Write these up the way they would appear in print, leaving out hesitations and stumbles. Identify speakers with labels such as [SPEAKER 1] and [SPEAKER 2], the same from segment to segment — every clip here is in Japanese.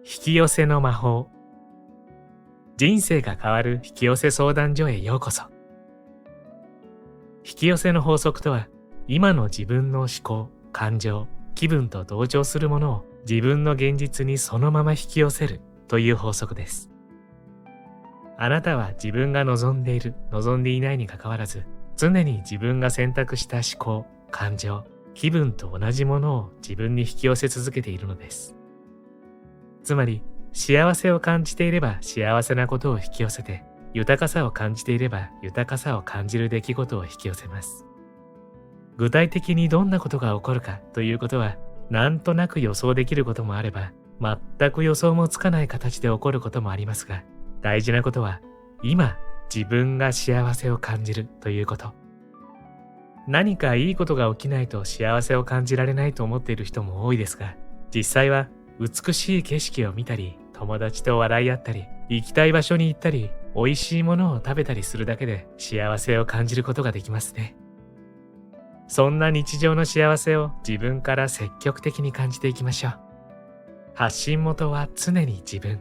[SPEAKER 1] 引き寄せの魔法。人生が変わる引き寄せ相談所へようこそ。引き寄せの法則とは、今の自分の思考、感情、気分と同調するものを自分の現実にそのまま引き寄せるという法則です。あなたは自分が望んでいる、望んでいないにかかわらず、常に自分が選択した思考、感情、気分と同じものを自分に引き寄せ続けているのです。つまり、幸せを感じていれば幸せなことを引き寄せて、豊かさを感じていれば豊かさを感じる出来事を引き寄せます。具体的にどんなことが起こるかということは、なんとなく予想できることもあれば、全く予想もつかない形で起こることもありますが、大事なことは、今自分が幸せを感じるということ。何かいいことが起きないと幸せを感じられないと思っている人も多いですが、実際は美しい景色を見たり、友達と笑い合ったり、行きたい場所に行ったり、美味しいものを食べたりするだけで幸せを感じることができますね。そんな日常の幸せを自分から積極的に感じていきましょう。発信元は常に自分。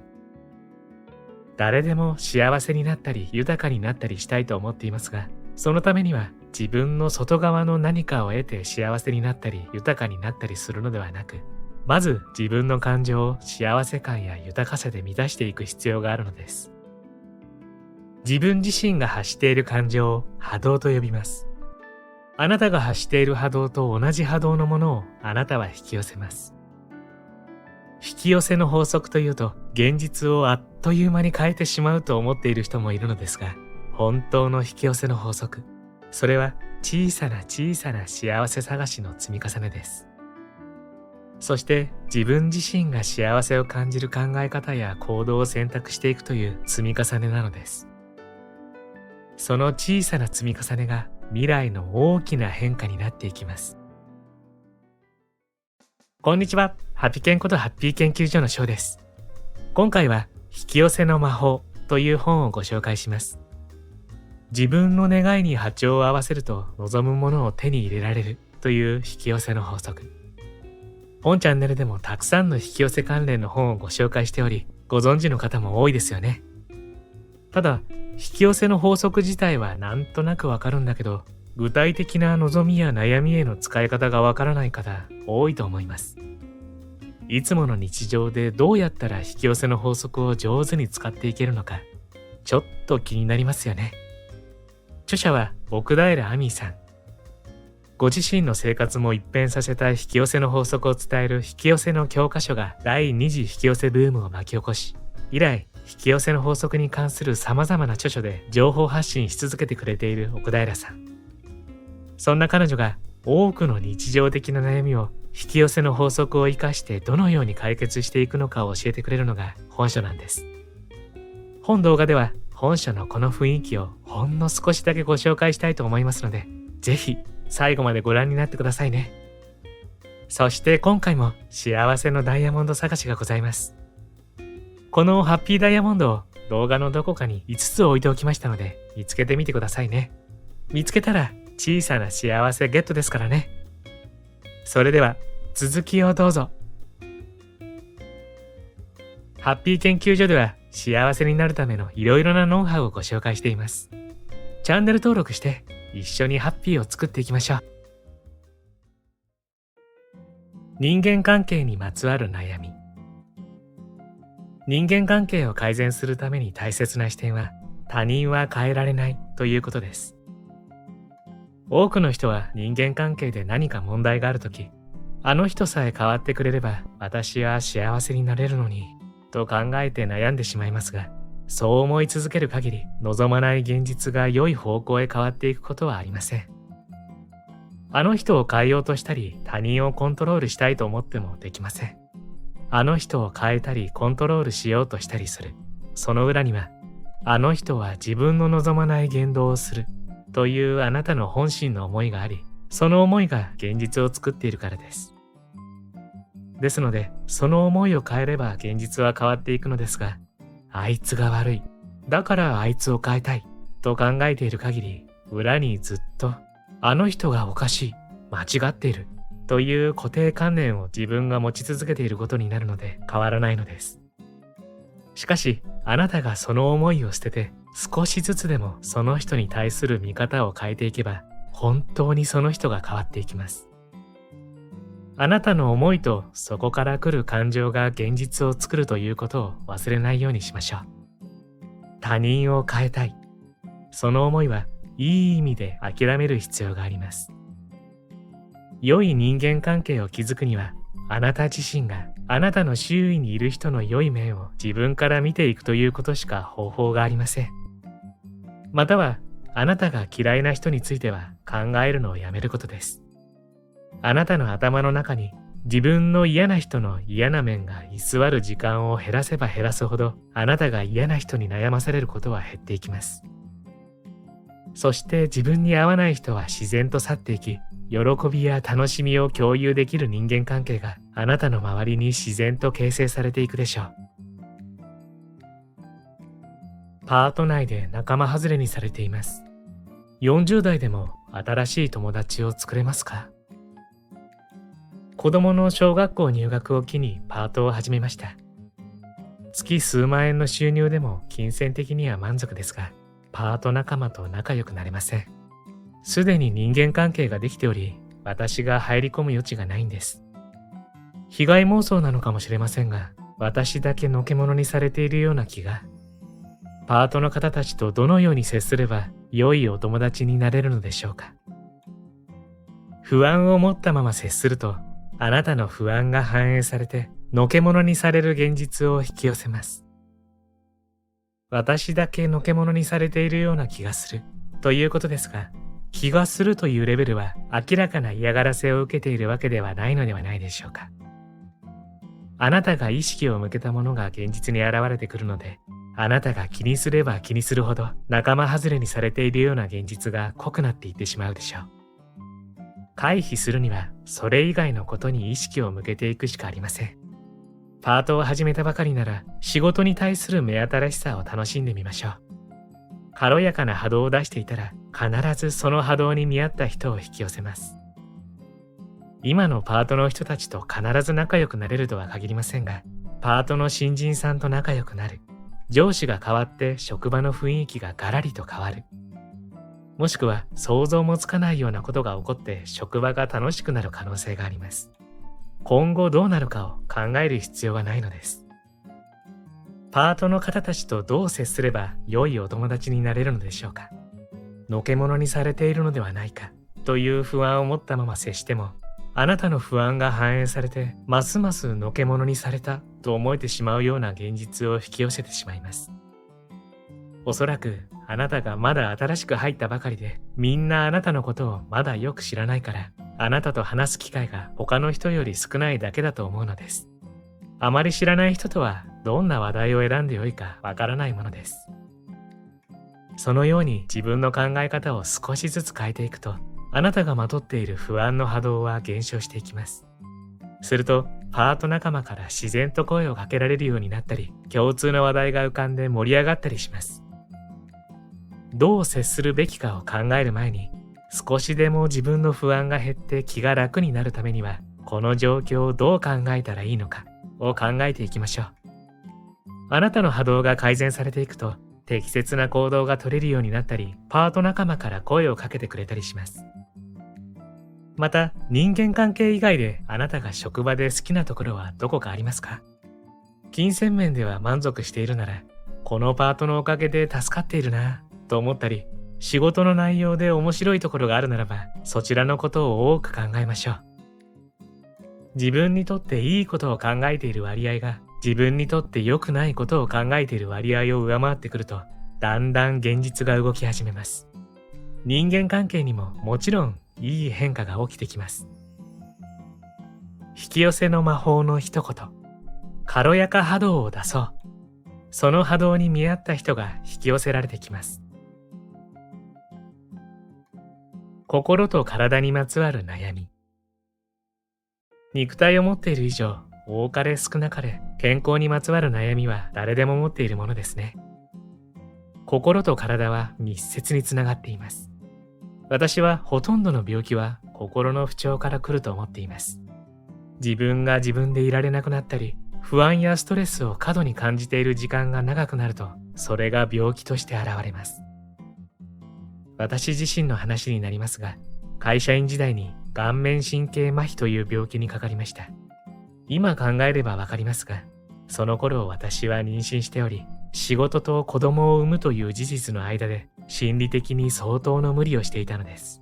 [SPEAKER 1] 誰でも幸せになったり豊かになったりしたいと思っていますが、そのためには自分の外側の何かを得て幸せになったり豊かになったりするのではなく、まず自分の感情を幸せ感や豊かさで満たしていく必要があるのです。自分自身が発している感情を波動と呼びます。あなたが発している波動と同じ波動のものをあなたは引き寄せます。引き寄せの法則というと、現実をあっという間に変えてしまうと思っている人もいるのですが、本当の引き寄せの法則、それは小さな小さな幸せ探しの積み重ねです。そして自分自身が幸せを感じる考え方や行動を選択していくという積み重ねなのです。その小さな積み重ねが未来の大きな変化になっていきます。こんにちは。ハピケンことハッピー研究所の翔です。今回は引き寄せの魔法という本をご紹介します。自分の願いに波長を合わせると望むものを手に入れられるという引き寄せの法則。本チャンネルでもたくさんの引き寄せ関連の本をご紹介しており、ご存知の方も多いですよね。ただ、引き寄せの法則自体はなんとなくわかるんだけど、具体的な望みや悩みへの使い方がわからない方多いと思います。いつもの日常でどうやったら引き寄せの法則を上手に使っていけるのか、ちょっと気になりますよね。著者は奥平亜美さん。ご自身の生活も一変させた引き寄せの法則を伝える引き寄せの教科書が第2次引き寄せブームを巻き起こし、以来引き寄せの法則に関する様々な著書で情報発信し続けてくれている奥平さん。そんな彼女が多くの日常的な悩みを引き寄せの法則を生かしてどのように解決していくのかを教えてくれるのが本書なんです。本動画では本書のこの雰囲気をほんの少しだけご紹介したいと思いますので、ぜひ最後までご覧になってくださいね。そして今回も幸せのダイヤモンド探しがございます。このハッピーダイヤモンドを動画のどこかに5つ置いておきましたので、見つけてみてくださいね。見つけたら小さな幸せゲットですからね。それでは続きをどうぞ。ハッピー研究所では幸せになるためのいろいろなノウハウをご紹介しています。チャンネル登録して一緒にハッピーを作っていきましょう。人間関係にまつわる悩み。人間関係を改善するために大切な視点は、他人は変えられないということです。多くの人は人間関係で何か問題があるとき、あの人さえ変わってくれれば私は幸せになれるのに、と考えて悩んでしまいますが、そう思い続ける限り望まない現実が良い方向へ変わっていくことはありません。あの人を変えようとしたり他人をコントロールしたいと思ってもできません。あの人を変えたりコントロールしようとしたりする。その裏には、あの人は自分の望まない言動をするというあなたの本心の思いがあり、その思いが現実を作っているからです。ですので、その思いを変えれば現実は変わっていくのですが、あいつが悪い。だからあいつを変えたい。と考えている限り、裏にずっと、あの人がおかしい。間違っている。という固定観念を自分が持ち続けていることになるので変わらないのです。しかし、あなたがその思いを捨てて、少しずつでもその人に対する見方を変えていけば、本当にその人が変わっていきます。あなたの思いとそこから来る感情が現実を作るということを忘れないようにしましょう。他人を変えたい。その思いはいい意味で諦める必要があります。良い人間関係を築くには、あなた自身があなたの周囲にいる人の良い面を自分から見ていくということしか方法がありません。または、あなたが嫌いな人については考えるのをやめることです。あなたの頭の中に自分の嫌な人の嫌な面が居座る時間を減らせば減らすほど、あなたが嫌な人に悩まされることは減っていきます。そして自分に合わない人は自然と去っていき、喜びや楽しみを共有できる人間関係があなたの周りに自然と形成されていくでしょう。パート内で仲間外れにされています。40代でも新しい友達を作れますか？子供の小学校入学を機にパートを始めました。月数万円の収入でも金銭的には満足ですが、パート仲間と仲良くなれません。すでに人間関係ができており、私が入り込む余地がないんです。被害妄想なのかもしれませんが、私だけのけ者にされているような気が。パートの方たちとどのように接すれば良いお友達になれるのでしょうか。不安を持ったまま接すると、あなたの不安が反映されて、のけ者にされる現実を引き寄せます。私だけのけ者にされているような気がするということですが、気がするというレベルは明らかな嫌がらせを受けているわけではないのではないでしょうか。あなたが意識を向けたものが現実に現れてくるので、あなたが気にすれば気にするほど仲間外れにされているような現実が濃くなっていってしまうでしょう。回避するにはそれ以外のことに意識を向けていくしかありません。パートを始めたばかりなら仕事に対する目新しさを楽しんでみましょう。軽やかな波動を出していたら必ずその波動に見合った人を引き寄せます。今のパートの人たちと必ず仲良くなれるとは限りませんが、パートの新人さんと仲良くなる。上司が変わって職場の雰囲気がガラリと変わる。もしくは想像もつかないようなことが起こって職場が楽しくなる可能性があります。今後どうなるかを考える必要はないのです。パートの方たちとどう接すれば良いお友達になれるのでしょうか。のけ者にされているのではないかという不安を持ったまま接しても、あなたの不安が反映されてますますのけ者にされたと思えてしまうような現実を引き寄せてしまいます。おそらくあなたがまだ新しく入ったばかりで、みんなあなたのことをまだよく知らないから、あなたと話す機会が他の人より少ないだけだと思うのです。あまり知らない人とはどんな話題を選んでよいかわからないものです。そのように自分の考え方を少しずつ変えていくと、あなたがまとっている不安の波動は減少していきます。すると、パート仲間から自然と声をかけられるようになったり、共通の話題が浮かんで盛り上がったりします。どう接するべきかを考える前に、少しでも自分の不安が減って気が楽になるためには、この状況をどう考えたらいいのかを考えていきましょう。あなたの波動が改善されていくと、適切な行動が取れるようになったり、パート仲間から声をかけてくれたりします。また、人間関係以外であなたが職場で好きなところはどこかありますか？金銭面では満足しているなら、このパートのおかげで助かっているなと思ったり、仕事の内容で面白いところがあるならば、そちらのことを多く考えましょう。自分にとっていいことを考えている割合が、自分にとって良くないことを考えている割合を上回ってくると、だんだん現実が動き始めます。人間関係にももちろんいい変化が起きてきます。引き寄せの魔法の一言、軽やか波動を出そう。その波動に見合った人が引き寄せられてきます。心と体にまつわる悩み。肉体を持っている以上、多かれ少なかれ健康にまつわる悩みは誰でも持っているものですね。心と体は密接につながっています。私はほとんどの病気は心の不調から来ると思っています。自分が自分でいられなくなったり、不安やストレスを過度に感じている時間が長くなると、それが病気として現れます。私自身の話になりますが、会社員時代に顔面神経麻痺という病気にかかりました。今考えればわかりますが、その頃私は妊娠しており、仕事と子供を産むという事実の間で心理的に相当の無理をしていたのです。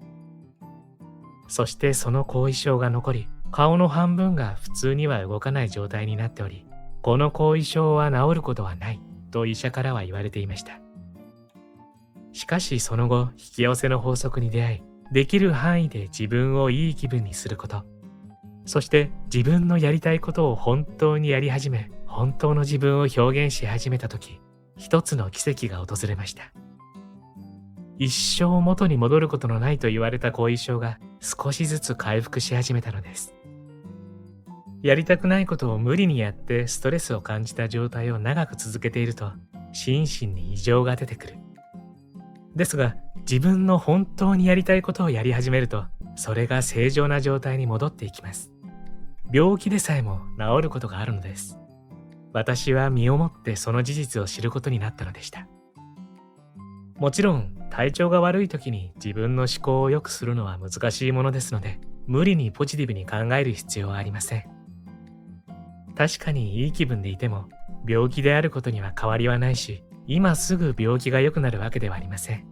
[SPEAKER 1] そしてその後遺症が残り、顔の半分が普通には動かない状態になっており、この後遺症は治ることはないと医者からは言われていました。しかしその後、引き寄せの法則に出会い、できる範囲で自分をいい気分にすること、そして自分のやりたいことを本当にやり始め、本当の自分を表現し始めたとき、一つの奇跡が訪れました。一生元に戻ることのないと言われた後遺症が少しずつ回復し始めたのです。やりたくないことを無理にやってストレスを感じた状態を長く続けていると、心身に異常が出てくる。ですが、自分の本当にやりたいことをやり始めると、それが正常な状態に戻っていきます。病気でさえも治ることがあるのです。私は身をもってその事実を知ることになったのでした。もちろん、体調が悪い時に自分の思考を良くするのは難しいものですので、無理にポジティブに考える必要はありません。確かにいい気分でいても、病気であることには変わりはないし、今すぐ病気が良くなるわけではありません。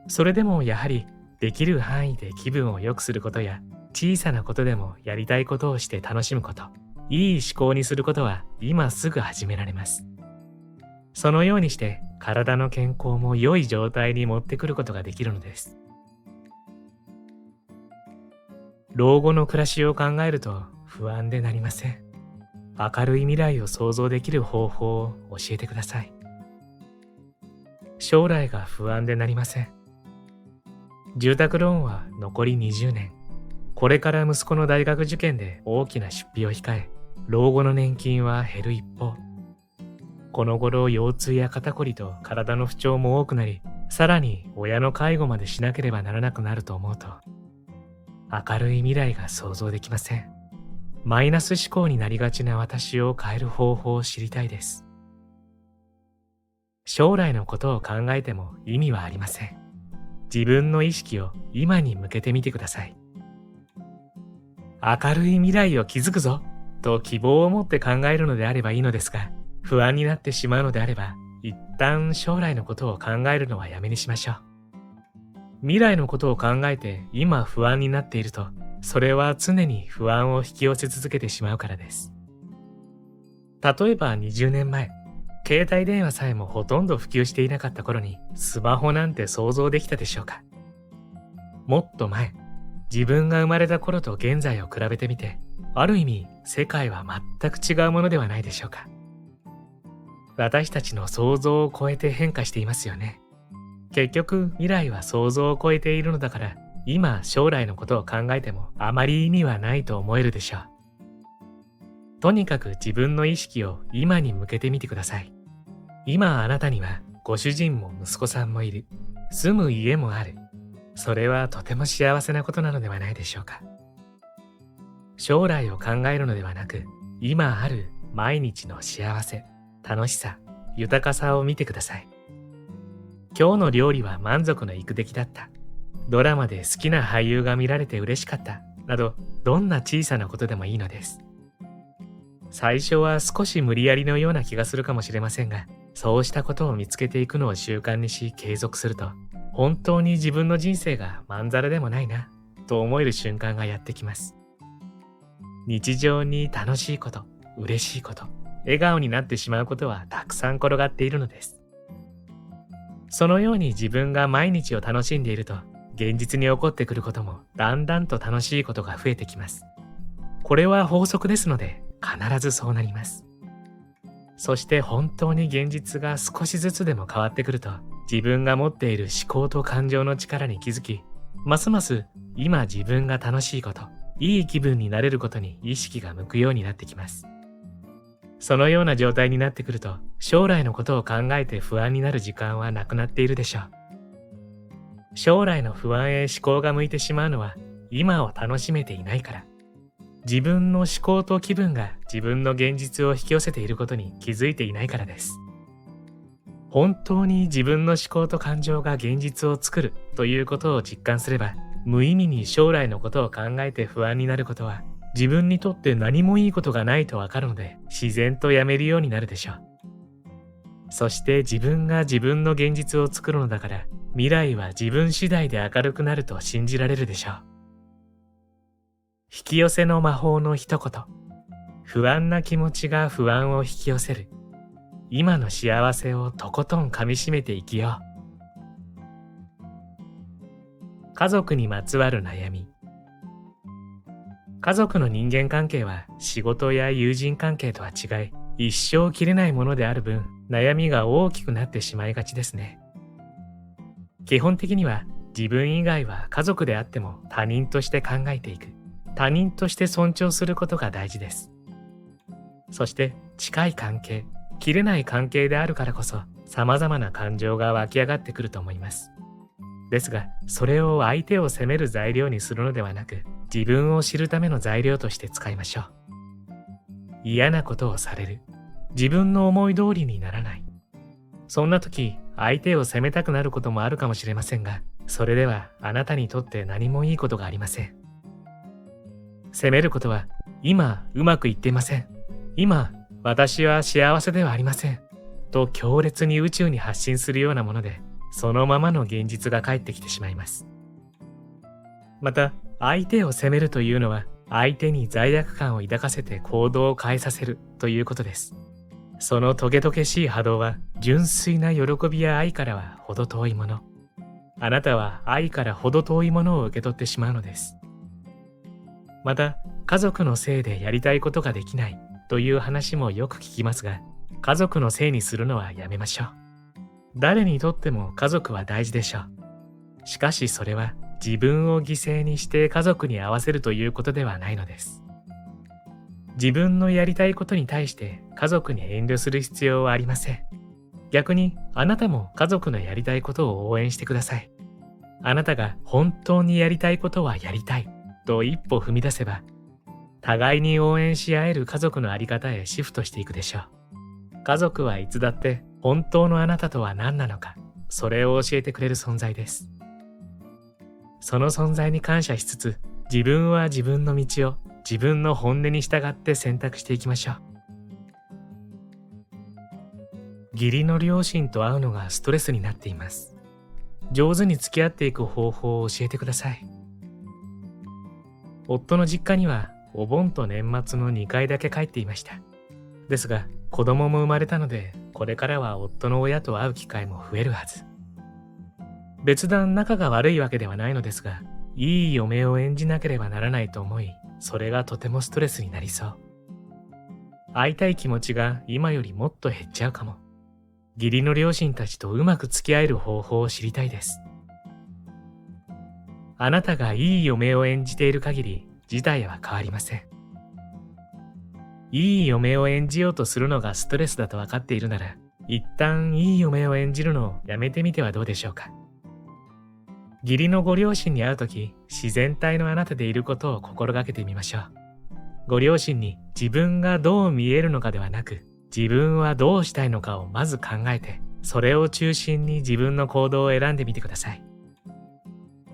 [SPEAKER 1] それでもやはり、できる範囲で気分を良くすることや、小さなことでもやりたいことをして楽しむこと、いい思考にすることは今すぐ始められます。そのようにして体の健康も良い状態に持ってくることができるのです。老後の暮らしを考えると不安でなりません。明るい未来を想像できる方法を教えてください。将来が不安でなりません。住宅ローンは残り20年。これから息子の大学受験で大きな出費を控え、老後の年金は減る一方。この頃腰痛や肩こりと体の不調も多くなり、さらに親の介護までしなければならなくなると思うと、明るい未来が想像できません。マイナス思考になりがちな私を変える方法を知りたいです。将来のことを考えても意味はありません。自分の意識を今に向けてみてください。明るい未来を築くぞと希望を持って考えるのであればいいのですが、不安になってしまうのであれば、一旦将来のことを考えるのはやめにしましょう。未来のことを考えて今不安になっていると、それは常に不安を引き寄せ続けてしまうからです。例えば20年前、携帯電話さえもほとんど普及していなかった頃にスマホなんて想像できたでしょうか。もっと前、自分が生まれた頃と現在を比べてみて、ある意味世界は全く違うものではないでしょうか。私たちの想像を超えて変化していますよね。結局未来は想像を超えているのだから、今将来のことを考えてもあまり意味はないと思えるでしょう。とにかく自分の意識を今に向けてみてください。今あなたにはご主人も息子さんもいる。住む家もある。それはとても幸せなことなのではないでしょうか。将来を考えるのではなく、今ある毎日の幸せ、楽しさ、豊かさを見てください。今日の料理は満足のいく出来だった。ドラマで好きな俳優が見られて嬉しかった。など、どんな小さなことでもいいのです。最初は少し無理やりのような気がするかもしれませんが、そうしたことを見つけていくのを習慣にし継続すると、本当に自分の人生がまんざらでもないな、と思える瞬間がやってきます。日常に楽しいこと、嬉しいこと、笑顔になってしまうことはたくさん転がっているのです。そのように自分が毎日を楽しんでいると、現実に起こってくることもだんだんと楽しいことが増えてきます。これは法則ですので、必ずそうなります。そして本当に現実が少しずつでも変わってくると、自分が持っている思考と感情の力に気づき、ますます今自分が楽しいこと、いい気分になれることに意識が向くようになってきます。そのような状態になってくると、将来のことを考えて不安になる時間はなくなっているでしょう。将来の不安へ思考が向いてしまうのは、今を楽しめていないから。自分の思考と気分が自分の現実を引き寄せていることに気づいていないからです。本当に自分の思考と感情が現実を作るということを実感すれば、無意味に将来のことを考えて不安になることは、自分にとって何もいいことがないとわかるので、自然とやめるようになるでしょう。そして自分が自分の現実を作るのだから、未来は自分次第で明るくなると信じられるでしょう。引き寄せの魔法の一言。不安な気持ちが不安を引き寄せる。今の幸せをとことん噛みしめて生きよう。家族にまつわる悩み。家族の人間関係は仕事や友人関係とは違い、一生切れないものである分、悩みが大きくなってしまいがちですね。基本的には自分以外は家族であっても他人として考えていく。他人として尊重することが大事です。そして近い関係、切れない関係であるからこそ様々な感情が湧き上がってくると思います。ですが、それを相手を責める材料にするのではなく、自分を知るための材料として使いましょう。嫌なことをされる。自分の思い通りにならない。そんな時、相手を責めたくなることもあるかもしれませんが、それではあなたにとって何もいいことがありません。責めることは、今うまくいっていません。今、私は幸せではありません。と強烈に宇宙に発信するようなもので、そのままの現実が返ってきてしまいます。また、相手を責めるというのは、相手に罪悪感を抱かせて行動を変えさせるということです。そのトゲトゲしい波動は、純粋な喜びや愛からは程遠いもの。あなたは愛から程遠いものを受け取ってしまうのです。また、家族のせいでやりたいことができないという話もよく聞きますが、家族のせいにするのはやめましょう。誰にとっても家族は大事でしょう。しかしそれは自分を犠牲にして家族に合わせるということではないのです。自分のやりたいことに対して家族に遠慮する必要はありません。逆にあなたも家族のやりたいことを応援してください。あなたが本当にやりたいことはやりたいと一歩踏み出せば、互いに応援し合える家族のあり方へシフトしていくでしょう。家族はいつだって本当のあなたとは何なのか、それを教えてくれる存在です。その存在に感謝しつつ、自分は自分の道を自分の本音に従って選択していきましょう。義理の両親と会うのがストレスになっています。上手に付き合っていく方法を教えてください。夫の実家にはお盆と年末の2回だけ帰っていました。ですが、子供も生まれたので、これからは夫の親と会う機会も増えるはず。別段仲が悪いわけではないのですが、いい嫁を演じなければならないと思い、それがとてもストレスになりそう。会いたい気持ちが今よりもっと減っちゃうかも。義理の両親たちとうまく付き合える方法を知りたいです。あなたがいい嫁を演じている限り、事態は変わりません。いい嫁を演じようとするのがストレスだと分かっているなら、一旦いい嫁を演じるのをやめてみてはどうでしょうか。義理のご両親に会うとき、自然体のあなたでいることを心がけてみましょう。ご両親に自分がどう見えるのかではなく、自分はどうしたいのかをまず考えて、それを中心に自分の行動を選んでみてください。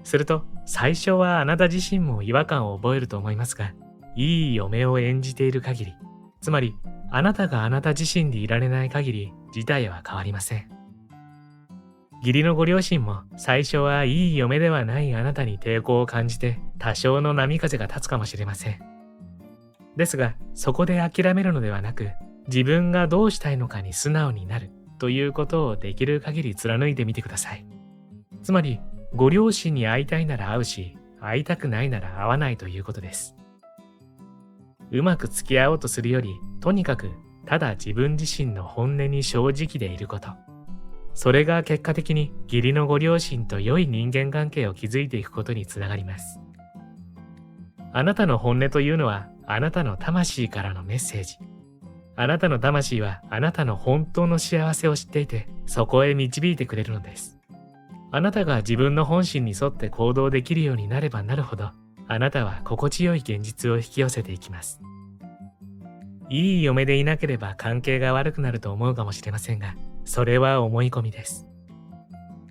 [SPEAKER 1] すると、最初はあなた自身も違和感を覚えると思いますが、いい嫁を演じている限り、つまり、あなたがあなた自身でいられない限り、事態は変わりません。義理のご両親も最初はいい嫁ではないあなたに抵抗を感じて多少の波風が立つかもしれません。ですが、そこで諦めるのではなく、自分がどうしたいのかに素直になるということをできる限り貫いてみてください。つまり、ご両親に会いたいなら会うし、会いたくないなら会わないということです。うまく付き合おうとするより、とにかくただ自分自身の本音に正直でいること。それが結果的に義理のご両親と良い人間関係を築いていくことにつながります。あなたの本音というのはあなたの魂からのメッセージ。あなたの魂はあなたの本当の幸せを知っていて、そこへ導いてくれるのです。あなたが自分の本心に沿って行動できるようになればなるほど、あなたは心地よい現実を引き寄せていきます。いい嫁でいなければ関係が悪くなると思うかもしれませんが、それは思い込みです。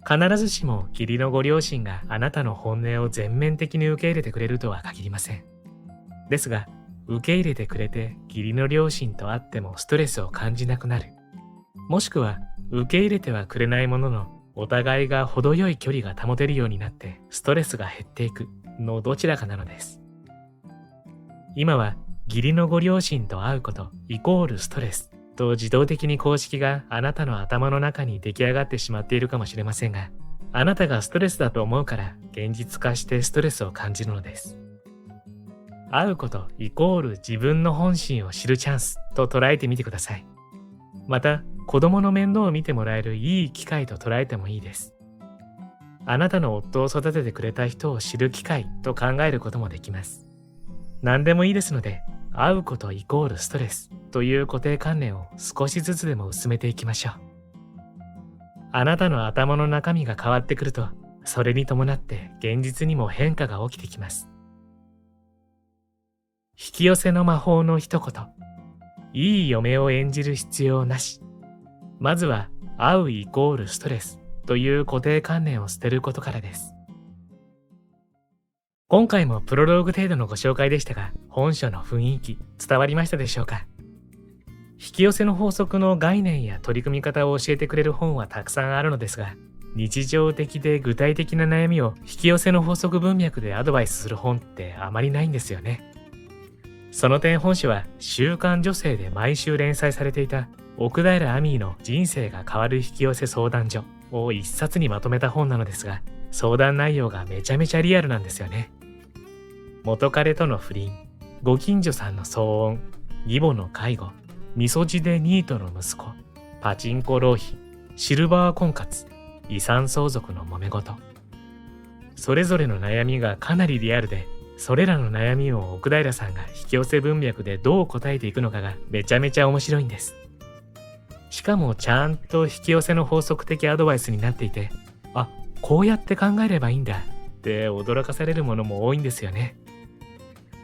[SPEAKER 1] 必ずしも義理のご両親があなたの本音を全面的に受け入れてくれるとは限りません。ですが、受け入れてくれて義理の両親と会ってもストレスを感じなくなる。もしくは受け入れてはくれないものの、お互いが程よい距離が保てるようになってストレスが減っていくのどちらかなのです。今は義理のご両親と会うことイコールストレスと自動的に公式があなたの頭の中に出来上がってしまっているかもしれませんが、あなたがストレスだと思うから現実化してストレスを感じるのです。会うことイコール自分の本心を知るチャンスと捉えてみてください。また、子供の面倒を見てもらえるいい機会と捉えてもいいです。あなたの夫を育ててくれた人を知る機会と考えることもできます。何でもいいですので、会うことイコールストレスという固定観念を少しずつでも薄めていきましょう。あなたの頭の中身が変わってくると、それに伴って現実にも変化が起きてきます。引き寄せの魔法の一言。いい嫁を演じる必要なし。まずは、会うイコールストレスという固定観念を捨てることからです。今回もプロローグ程度のご紹介でしたが、本書の雰囲気伝わりましたでしょうか？引き寄せの法則の概念や取り組み方を教えてくれる本はたくさんあるのですが、日常的で具体的な悩みを引き寄せの法則文脈でアドバイスする本ってあまりないんですよね。その点本書は週刊女性で毎週連載されていた奥平亜美の人生が変わる引き寄せ相談所を一冊にまとめた本なのですが、相談内容がめちゃめちゃリアルなんですよね。元彼との不倫、ご近所さんの騒音、義母の介護、みそじでニートの息子、パチンコ浪費、シルバー婚活、遺産相続の揉め事。それぞれの悩みがかなりリアルで、それらの悩みを奥平さんが引き寄せ文脈でどう答えていくのかがめちゃめちゃ面白いんです。しかもちゃんと引き寄せの法則的アドバイスになっていて、あ、こうやって考えればいいんだって驚かされるものも多いんですよね。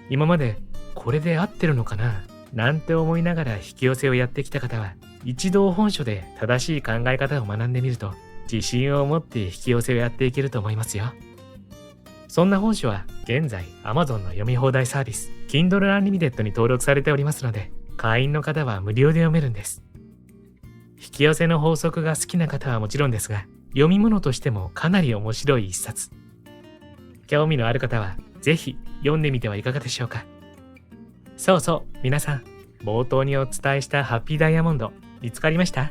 [SPEAKER 1] 今までこれで合ってるのかななんて思いながら引き寄せをやってきた方は、一度本書で正しい考え方を学んでみると、自信を持って引き寄せをやっていけると思いますよ。そんな本書は現在 Amazon の読み放題サービス Kindle Unlimited に登録されておりますので、会員の方は無料で読めるんです。引き寄せの法則が好きな方はもちろんですが、読み物としてもかなり面白い一冊。興味のある方はぜひ読んでみてはいかがでしょうか。そうそう、皆さん、冒頭にお伝えしたハッピーダイヤモンド見つかりました？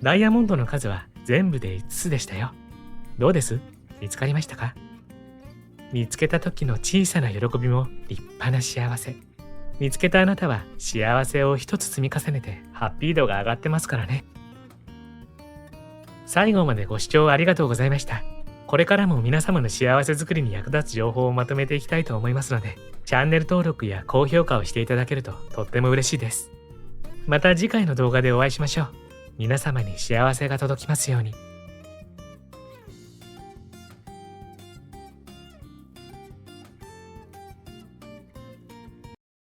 [SPEAKER 1] ダイヤモンドの数は全部で5つでしたよ。どうです？見つかりましたか？見つけた時の小さな喜びも立派な幸せ。見つけたあなたは幸せを一つ積み重ねてハッピー度が上がってますからね。最後までご視聴ありがとうございました。これからも皆様の幸せづくりに役立つ情報をまとめていきたいと思いますので、チャンネル登録や高評価をしていただけるととっても嬉しいです。また次回の動画でお会いしましょう。皆様に幸せが届きますように。